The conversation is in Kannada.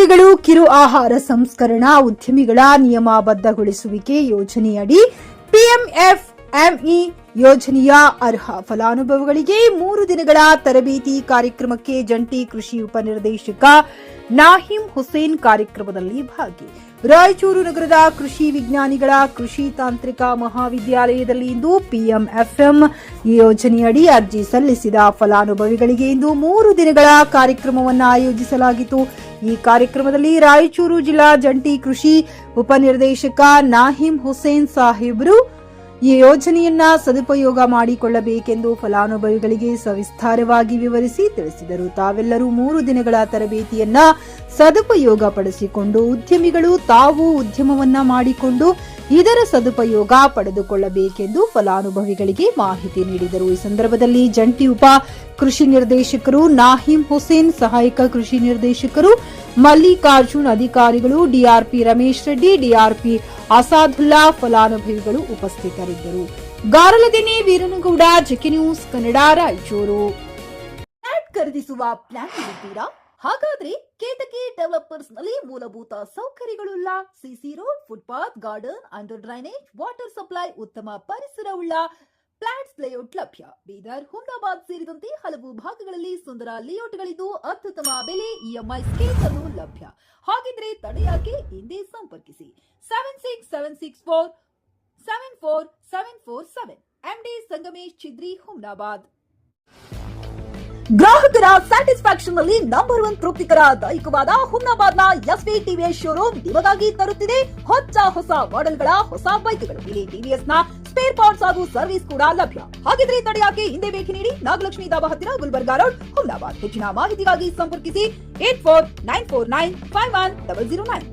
ತರಕಾರಿಗಳು ಕಿರು ಆಹಾರ ಸಂಸ್ಕರಣಾ ಉದ್ಯಮಿಗಳ ನಿಯಮಬದ್ಧಗೊಳಿಸುವಿಕೆ ಯೋಜನೆಯಡಿ ಪಿಎಂಎಫ್ಎಂಇ ಯೋಜನೆಯ ಅರ್ಹ ಫಲಾನುಭವಿಗಳಿಗೆ 3 ದಿನಗಳ ತರಬೇತಿ ಕಾರ್ಯಕ್ರಮಕ್ಕೆ ಜಂಟಿ ಕೃಷಿ ಉಪನಿರ್ದೇಶಕ ನಾಹಿಂ ಹುಸೇನ್ ಕಾರ್ಯಕ್ರಮದಲ್ಲಿ ಭಾಗಿ. ರಾಯಚೂರು ನಗರದ ಕೃಷಿ ವಿಜ್ಞಾನಿಗಳ ಕೃಷಿ ತಾಂತ್ರಿಕ ಮಹಾವಿದ್ಯಾಲಯದಲ್ಲಿ ಇಂದು ಪಿಎಂಎಫ್ಎಂ ಯೋಜನೆಯಡಿ ಅರ್ಜಿ ಸಲ್ಲಿಸಿದ ಫಲಾನುಭವಿಗಳಿಗೆ ಇಂದು 3 ದಿನಗಳ ಕಾರ್ಯಕ್ರಮವನ್ನು ಆಯೋಜಿಸಲಾಗಿತ್ತು. ಈ ಕಾರ್ಯಕ್ರಮದಲ್ಲಿ ರಾಯಚೂರು ಜಿಲ್ಲಾ ಜಂಟಿ ಕೃಷಿ ಉಪನಿರ್ದೇಶಕ ನಾಹಿಂ ಹುಸೇನ್ ಸಾಹೇಬ್ರು ಈ ಯೋಜನೆಯನ್ನ ಸದುಪಯೋಗ ಮಾಡಿಕೊಳ್ಳಬೇಕೆಂದು ಫಲಾನುಭವಿಗಳಿಗೆ ಸವಿಸ್ತಾರವಾಗಿ ವಿವರಿಸಿ ತಿಳಿಸಿದರು. ತಾವೆಲ್ಲರೂ 3 ದಿನಗಳ ತರಬೇತಿಯನ್ನ ಸದುಪಯೋಗ ಪಡಿಸಿಕೊಂಡು ಉದ್ಯಮಿಗಳು ತಾವು ಉದ್ಯಮವನ್ನ ಮಾಡಿಕೊಂಡು ಇದರ ಸದುಪಯೋಗ ಪಡೆದುಕೊಳ್ಳಬೇಕೆಂದು ಫಲಾನುಭವಿಗಳಿಗೆ ಮಾಹಿತಿ ನೀಡಿದರು. ಈ ಸಂದರ್ಭದಲ್ಲಿ ಜಂಟಿ ಉಪ ಕೃಷಿ ನಿರ್ದೇಶಕರು ನಾಹಿಂ ಹುಸೇನ್, ಸಹಾಯಕ ಕೃಷಿ ನಿರ್ದೇಶಕರು ಮಲ್ಲಿಕಾರ್ಜುನ್, ಅಧಿಕಾರಿಗಳು ಡಿಆರ್ಪಿ ರಮೇಶ್ ರೆಡ್ಡಿ, ಡಿಆರ್ಪಿ ಅಸಾದುಲ್ಲಾ ಫಲಾನುಭವಿಗಳು ಉಪಸ್ಥಿತರಿದ್ದರು. Garaladinni Veeranagouda, JK news Kannada, Raichur. Flat ಖರೀದಿಸುವ ಪ್ಲಾನ್ ಇದ್ದೀರಾ? ಹಾಗಾದ್ರೆ ಕೇತಕಿ ಡೆವಲಪರ್ಸ್ ನಲ್ಲಿ ಮೂಲಭೂತ ಸೌಕರ್ಯಗಳುಳ್ಳ CC road, footpath, garden, under drainage, water supply, ಉತ್ತಮ ಪರಿಸರವುಳ್ಳ ಫ್ಲಾಟ್ಸ್ ಲೇಔಟ್ ಲಭ್ಯ. ಬೀದರ್, ಹುಮ್ನಾಬಾದ್ ಸೇರಿದಂತೆ ಹಲವು ಭಾಗಗಳಲ್ಲಿ ಸುಂದರ ಲೇಔಟ್ಗಳಿದ್ದು ಅತ್ಯುತ್ತಮ ಬೆಲೆ, ಇಎಂಐ ಸ್ಕೀಮ್ಸ್ ಅನ್ನು ಲಭ್ಯ. ಹಾಗಿದ್ರೆ ತಡೆಯಾಕೆ? ಹಿಂದೆ ಸಂಪರ್ಕಿಸಿ 7676474747 ಎಂಡಿ ಸಂಗಮೇಶ್ ಚಿದ್ರಿ, ಹುಮ್ನಾಬಾದ್. ಗ್ರಾಹಕರ ಸ್ಯಾಟಿಸ್ಫ್ಯಾಕ್ಷನ್ ನಲ್ಲಿ ನಂಬರ್ 1 ತೃಪ್ತಿಕರ ದೈಹಿಕವಾದ ಹುಮ್ನಾಬಾದ್ನ ಎಸ್ವಿ ಟಿವಿಎಸ್ ಶೋರೂಮ್ ನಿಮಗಾಗಿ ತರುತ್ತಿದೆ ಹೊಸ ಮಾಡೆಲ್ಗಳ ಹೊಸ ಬೈಕ್ಗಳು. ಇಲ್ಲಿ ಟಿವಿಎಸ್ ನ ಸ್ಪೇರ್ ಪಾರ್ಟ್ಸ್ ಹಾಗೂ ಸರ್ವಿಸ್ ಕೂಡ ಲಭ್ಯ. ಹಾಗಿದ್ರೆ ತಡೆಯಾಕೆ? ಹಿಂದೆ ಭೇಟಿ ನೀಡಿ. ನಾಗಲಕ್ಷ್ಮಿ ಧಾಬಾ ಹತ್ತಿರ, ಗುಲ್ಬರ್ಗಾ ರೋಡ್, ಹುಮ್ನಾಬಾದ್. ಹೆಚ್ಚಿನ ಮಾಹಿತಿಗಾಗಿ ಸಂಪರ್ಕಿಸಿ 8494951009.